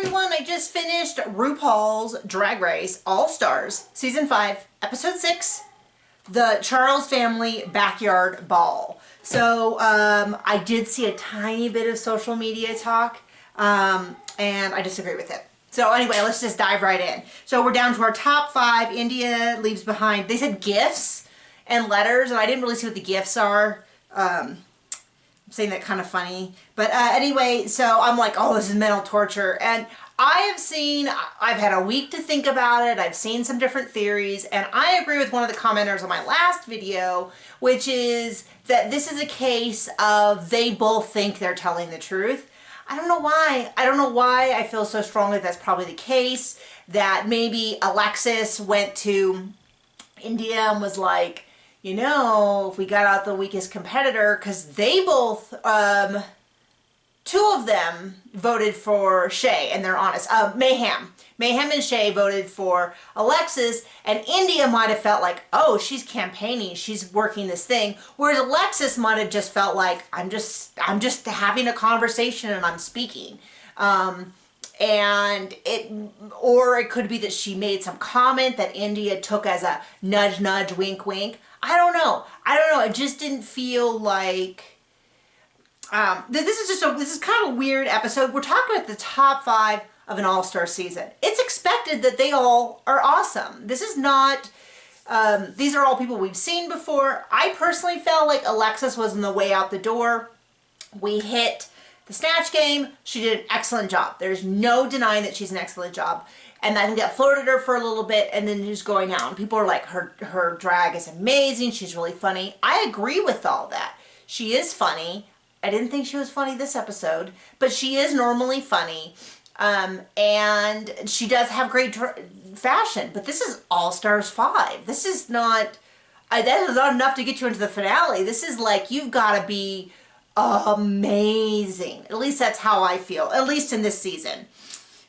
everyone, I just finished RuPaul's Drag Race All-Stars Season 5, Episode 6, the Charles Family Backyard Ball. So I did see a tiny bit of social media talk and I disagree with it. So anyway, let's just dive right in. So we're down to our top 5. India leaves behind, they said gifts and letters, and I didn't really see what the gifts are. I'm saying that kind of funny. But anyway, so I'm like, oh, this is mental torture. And I've had a week to think about it. I've seen some different theories, and I agree with one of the commenters on my last video, which is that this is a case of they both think they're telling the truth. I don't know why. I don't know why I feel so strongly that's probably the case, that maybe Alexis went to India and was like, you know, if we got out the weakest competitor, because they both, 2 of them voted for Shay, and they're honest. Mayhem and Shay voted for Alexis, and India might have felt like, oh, she's campaigning, she's working this thing, whereas Alexis might have just felt like, I'm just having a conversation and I'm speaking. Or it could be that she made some comment that India took as a nudge, nudge, wink, wink. I don't know. It just didn't feel like, this is kind of a weird episode. We're talking about the top 5 of an all-star season. It's expected that they all are awesome. This is not, these are all people we've seen before. I personally felt like Alexis was on the way out the door. We hit the Snatch game. She did an excellent job. There's no denying that she's an excellent job. And I think that flirted her for a little bit, and then just going out. And people are like, her drag is amazing. She's really funny. I agree with all that. She is funny. I didn't think she was funny this episode, but she is normally funny. And she does have great fashion, but this is All-Stars 5. This is not, that is not enough to get you into the finale. This is like, you've got to be amazing. At least that's how I feel, at least in this season.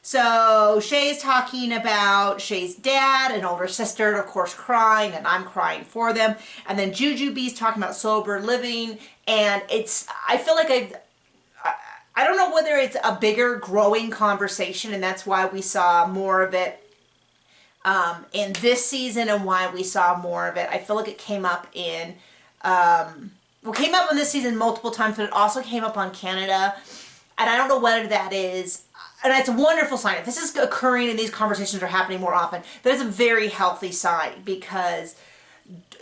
So Shay's talking about Shay's dad and older sister, of course, crying, and I'm crying for them. And then Jujubee's talking about sober living, and I feel like I don't know whether it's a bigger growing conversation, and that's why we saw more of it in this season, and why we saw more of it. I feel like it came up in, came up in this season multiple times, but it also came up on Canada, and I don't know whether that is, and it's a wonderful sign. If this is occurring and these conversations are happening more often, that is a very healthy sign, because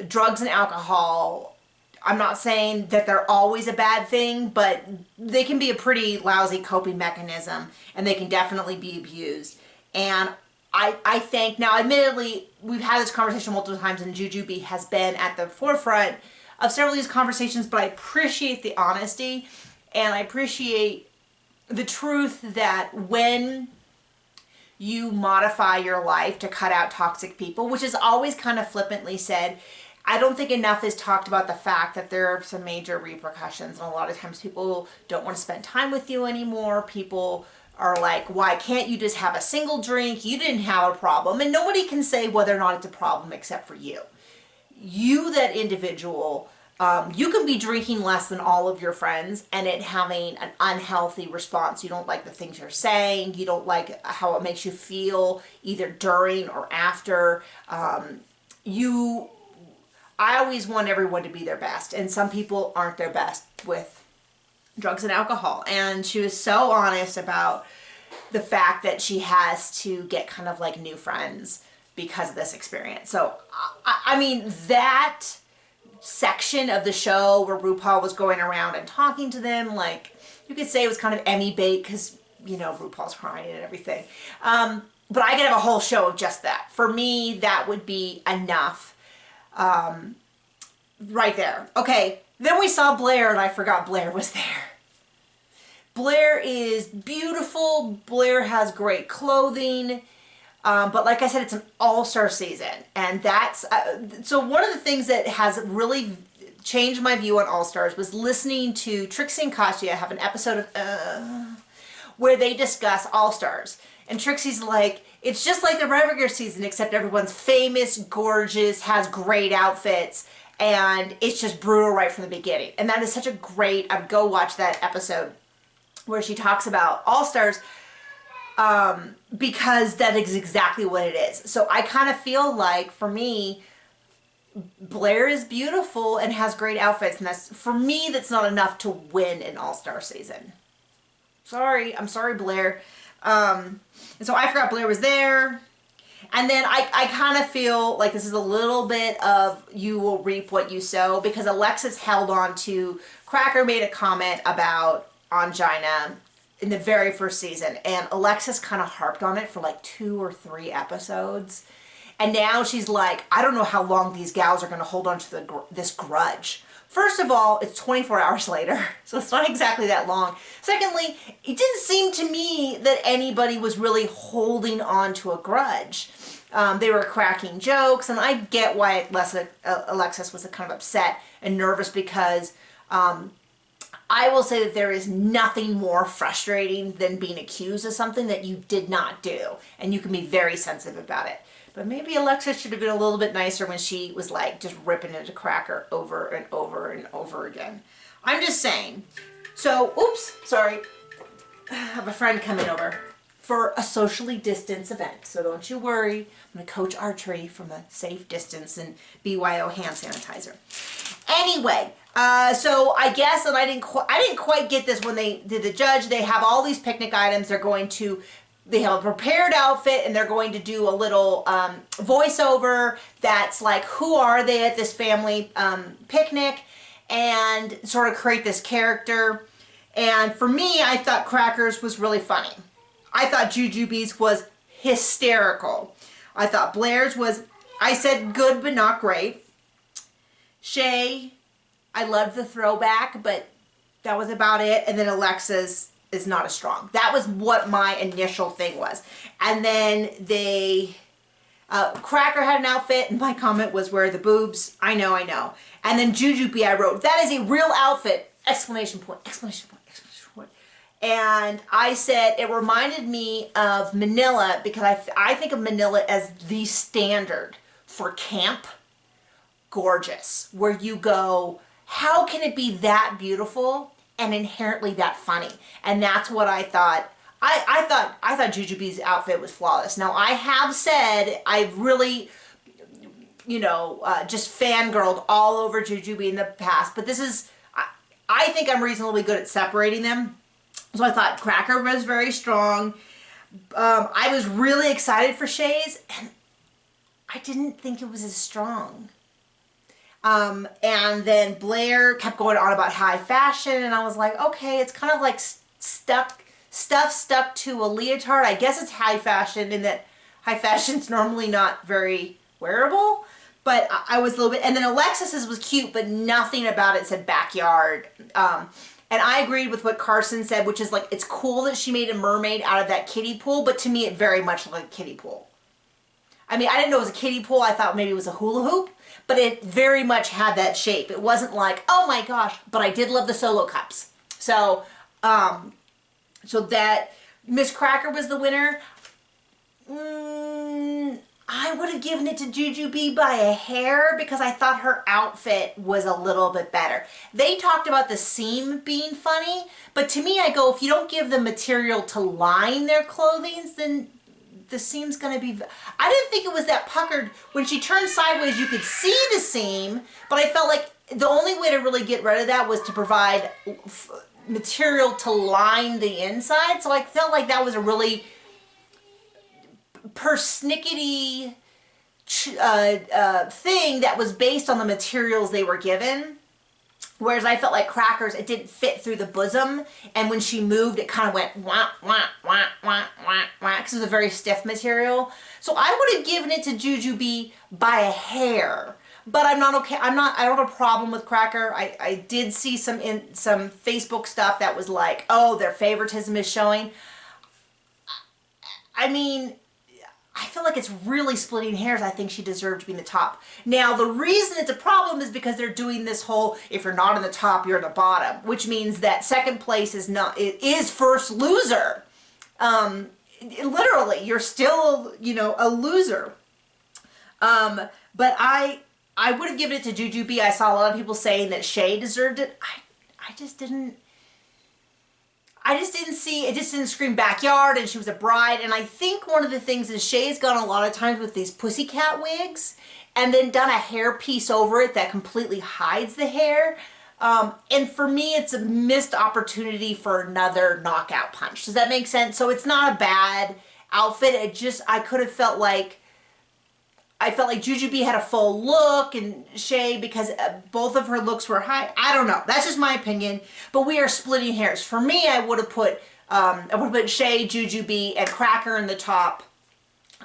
drugs and alcohol, I'm not saying that they're always a bad thing, but they can be a pretty lousy coping mechanism, and they can definitely be abused. And I think, now admittedly, we've had this conversation multiple times, and Jujubee has been at the forefront of several of these conversations, but I appreciate the honesty, and I appreciate the truth that when you modify your life to cut out toxic people, which is always kind of flippantly said, I don't think enough is talked about the fact that there are some major repercussions, and a lot of times people don't want to spend time with you anymore. People are like, why can't you just have a single drink? You didn't have a problem. And nobody can say whether or not it's a problem except for you. You, that individual, you can be drinking less than all of your friends and it having an unhealthy response. You don't like the things you're saying. You don't like how it makes you feel either during or after. I always want everyone to be their best, and some people aren't their best with drugs and alcohol. And she was so honest about the fact that she has to get kind of like new friends because of this experience. So, I mean, that section of the show where RuPaul was going around and talking to them, like, you could say it was kind of Emmy bait, because, you know, RuPaul's crying and everything. But I could have a whole show of just that. For me, that would be enough. Right there. Okay, then we saw Blair, and I forgot Blair was there. Blair is beautiful. Blair has great clothing. But like I said, it's an all-star season. And that's, so one of the things that has really changed my view on All-Stars was listening to Trixie and Katya have an episode of, where they discuss All-Stars. And Trixie's like, it's just like the regular season, except everyone's famous, gorgeous, has great outfits, and it's just brutal right from the beginning. And that is such a great, I would go watch that episode where she talks about All-Stars. because that is exactly what it is. So I kind of feel like, for me, Blair is beautiful and has great outfits, and that's, for me, that's not enough to win an All-Star season. Sorry, I'm sorry, Blair. And so I forgot Blair was there. And then I kind of feel like this is a little bit of you will reap what you sow, because Alexis held on to, Cracker made a comment about angina in the very first season, and Alexis kind of harped on it for like 2 or 3 episodes. And now she's like, I don't know how long these gals are going to hold on to this grudge. First of all, it's 24 hours later, so it's not exactly that long. Secondly, it didn't seem to me that anybody was really holding on to a grudge. They were cracking jokes, and I get why Alexis was kind of upset and nervous, because I will say that there is nothing more frustrating than being accused of something that you did not do, and you can be very sensitive about it. But maybe Alexis should have been a little bit nicer when she was like just ripping into Cracker over and over and over again. I'm just saying. So, oops, sorry. I have a friend coming over for a socially distanced event. So don't you worry. I'm going to coach archery from a safe distance and BYO hand sanitizer. Anyway, so I guess, and I didn't quite get this when they did the judge. They have all these picnic items. They have a prepared outfit, and they're going to do a little voiceover that's like, who are they at this family picnic, and sort of create this character. And for me, I thought Cracker's was really funny. I thought Jujubee's was hysterical. I thought Blair's was, I said good but not great. Shay, I loved the throwback, but that was about it. And then Alexis is not as strong. That was what my initial thing was. And then Cracker had an outfit, and my comment was, where are the boobs? I know. And then Jujubee, I wrote, that is a real outfit! Exclamation point, exclamation point, exclamation point. And I said, it reminded me of Manila, because I think of Manila as the standard for camp gorgeous, where you go, how can it be that beautiful and inherently that funny? And that's what I thought. I thought Jujubee's outfit was flawless. Now, I have said I've really, just fangirled all over Jujubee in the past, but this is, I think I'm reasonably good at separating them. So I thought Cracker was very strong. I was really excited for Shay's, and I didn't think it was as strong. And then Blair kept going on about high fashion, and I was like, okay, it's kind of like stuff stuck to a leotard. I guess it's high fashion, in that high fashion's normally not very wearable, but I was a little bit, and then Alexis's was cute, but nothing about it said backyard. And I agreed with what Carson said, which is like, it's cool that she made a mermaid out of that kiddie pool, but to me it very much looked like a kiddie pool. I mean, I didn't know it was a kiddie pool. I thought maybe it was a hula hoop, but it very much had that shape. It wasn't like, oh my gosh, but I did love the solo cups. So, so that Miss Cracker was the winner. I would have given it to Jujubee by a hair, because I thought her outfit was a little bit better. They talked about the seam being funny, but to me, I go, if you don't give them material to line their clothing, then the seam's gonna be, I didn't think it was that puckered. When she turned sideways, you could see the seam, but I felt like the only way to really get rid of that was to provide material to line the inside. So I felt like that was a really persnickety thing that was based on the materials they were given. Whereas I felt like Cracker's, it didn't fit through the bosom, and when she moved, it kind of went wah, wah, wah, wah, wah, wah, because it was a very stiff material. So I would have given it to Jujubee by a hair, but I'm not okay. I don't have a problem with Cracker. I did see some Facebook stuff that was like, oh, their favoritism is showing. I mean, I feel like it's really splitting hairs. I think she deserved to be in the top. Now, the reason it's a problem is because they're doing this whole, if you're not in the top, you're in the bottom, which means that second place is first loser. Literally, you're still, a loser. But I would have given it to Jujubee. I saw a lot of people saying that Shay deserved it. I just didn't. I just didn't see, it just didn't scream backyard, and she was a bride. And I think one of the things is Shay's gone a lot of times with these pussycat wigs and then done a hair piece over it that completely hides the hair. And for me, it's a missed opportunity for another knockout punch. Does that make sense? So it's not a bad outfit. It just, I felt like Jujubee had a full look and Shay, because both of her looks were high. I don't know. That's just my opinion. But we are splitting hairs. For me, I would have put Shay, Jujubee, and Cracker in the top.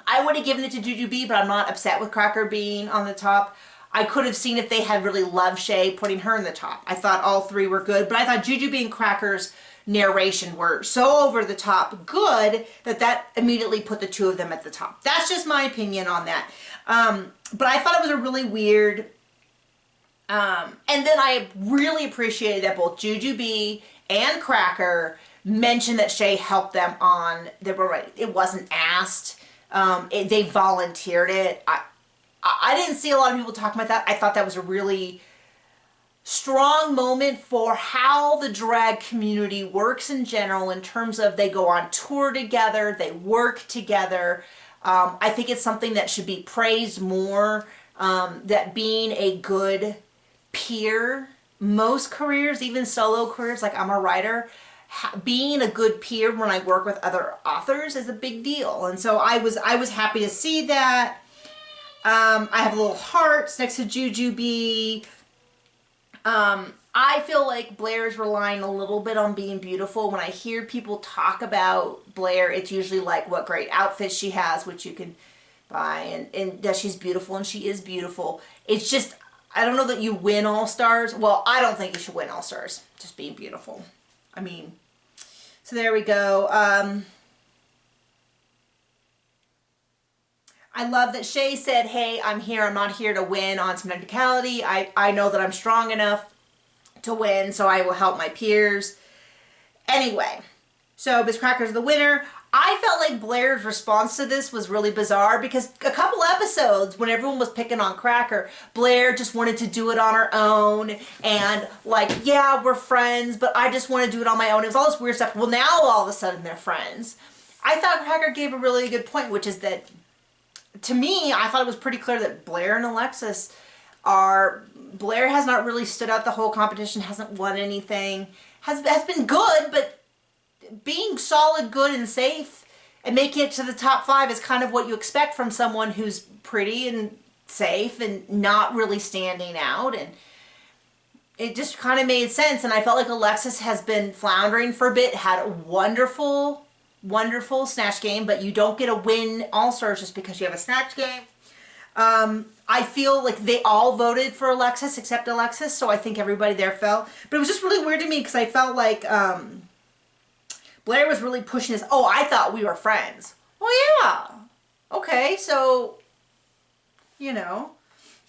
I would have given it to Jujubee, but I'm not upset with Cracker being on the top. I could have seen if they had really loved Shay, putting her in the top. I thought all three were good, but I thought Jujubee and Cracker's narration were so over the top good that immediately put the two of them at the top. That's just my opinion on that. But I thought it was a really weird, and then I really appreciated that both Jujubee and Cracker mentioned that Shay helped them on, they were right, it wasn't asked, they volunteered it. I didn't see a lot of people talking about that. I thought that was a really strong moment for how the drag community works in general, in terms of they go on tour together, they work together. I think it's something that should be praised more, that being a good peer, most careers, even solo careers, like I'm a writer, being a good peer when I work with other authors is a big deal. And so I was happy to see that. I have little hearts next to Jujubee. I feel like Blair's relying a little bit on being beautiful. When I hear people talk about Blair, it's usually like what great outfits she has, which you can buy, and that she's beautiful, and she is beautiful. It's just, I don't know that you win All-Stars. Well, I don't think you should win All-Stars, just being beautiful. I mean, so there we go. I love that Shay said, hey, I'm here. I'm not here to win on some technicality. I know that I'm strong enough to win, so I will help my peers. Anyway, so Miss Cracker's the winner. I felt like Blair's response to this was really bizarre, because a couple episodes when everyone was picking on Cracker, Blair just wanted to do it on her own, and like, yeah, we're friends, but I just want to do it on my own. It was all this weird stuff. Well, now all of a sudden they're friends. I thought Cracker gave a really good point, which is that, to me, I thought it was pretty clear that Blair and Alexis are, Blair has not really stood out the whole competition, hasn't won anything, has been good, but being solid, good, and safe, and making it to the top 5 is kind of what you expect from someone who's pretty and safe and not really standing out, and it just kind of made sense. And I felt like Alexis has been floundering for a bit, had a wonderful snatch game, but you don't get a win All-Stars just because you have a snatch game. I feel like they all voted for Alexis except Alexis, so I think everybody there fell. But it was just really weird to me, because I felt like Blair was really pushing this, oh, I thought we were friends. Well, yeah. Okay, so, you know.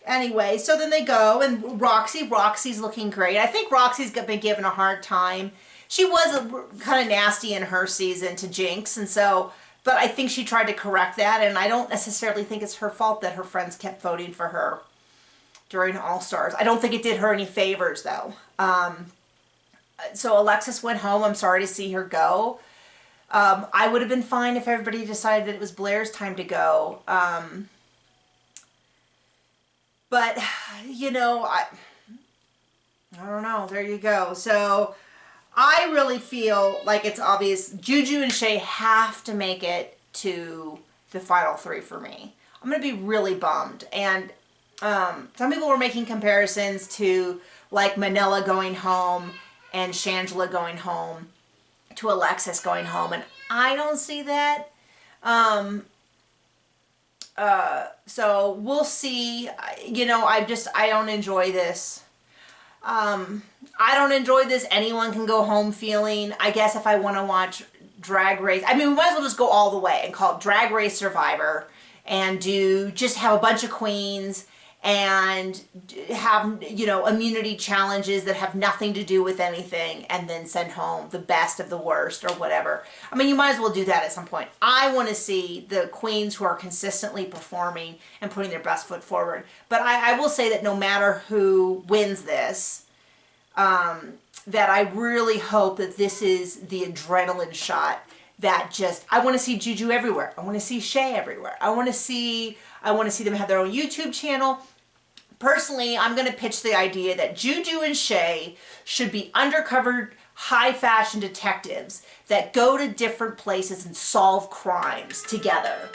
Anyway, so then they go, and Roxy's looking great. I think Roxy's been given a hard time. She was kind of nasty in her season to Jinx, and so, but I think she tried to correct that, and I don't necessarily think it's her fault that her friends kept voting for her during All-Stars. I don't think it did her any favors, though. So Alexis went home. I'm sorry to see her go. I would have been fine if everybody decided that it was Blair's time to go. But, you know, I don't know. There you go. So I really feel like it's obvious Juju and Shay have to make it to the final 3 for me. I'm going to be really bummed. And some people were making comparisons to like Manila going home and Shangela going home to Alexis going home. And I don't see that. So we'll see. You know, I don't enjoy this. I don't enjoy this anyone can go home feeling. I guess if I want to watch Drag Race, I mean, we might as well just go all the way and call it Drag Race Survivor and just have a bunch of queens and have, you know, immunity challenges that have nothing to do with anything, and then send home the best of the worst or whatever. I mean, you might as well do that at some point. I want to see the queens who are consistently performing and putting their best foot forward. But I will say that no matter who wins this, that I really hope that this is the adrenaline shot that just, I want to see Juju everywhere. I want to see Shea everywhere. I want to see them have their own YouTube channel. Personally, I'm going to pitch the idea that Juju and Shea should be undercover high fashion detectives that go to different places and solve crimes together.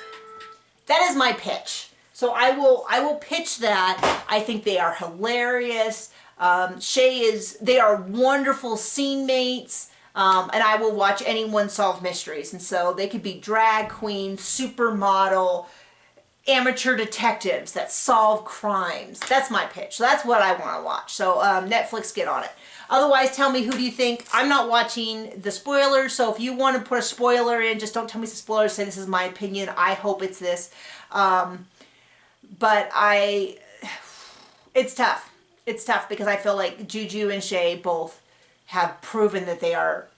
That is my pitch. So I will pitch that. I think they are hilarious. They are wonderful scene mates. And I will watch anyone solve mysteries. And so they could be drag queens, supermodel, amateur detectives that solve crimes. That's my pitch. So that's what I want to watch. So Netflix, get on it. Otherwise, tell me, who do you think? I'm not watching the spoilers, so if you want to put a spoiler in, just don't tell me it's a spoiler. Say this is my opinion. I hope it's this. But it's tough. It's tough because I feel like Juju and Shea both have proven that they are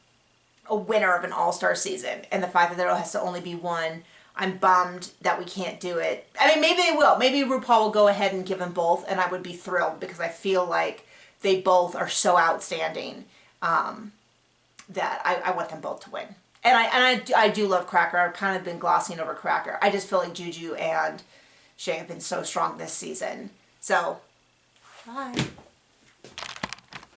a winner of an all-star season. And the fact that there has to only be one, I'm bummed that we can't do it. I mean, maybe they will. Maybe RuPaul will go ahead and give them both, and I would be thrilled because I feel like they both are so outstanding that I want them both to win. And I do love Cracker. I've kind of been glossing over Cracker. I just feel like Juju and Shea have been so strong this season. So, bye.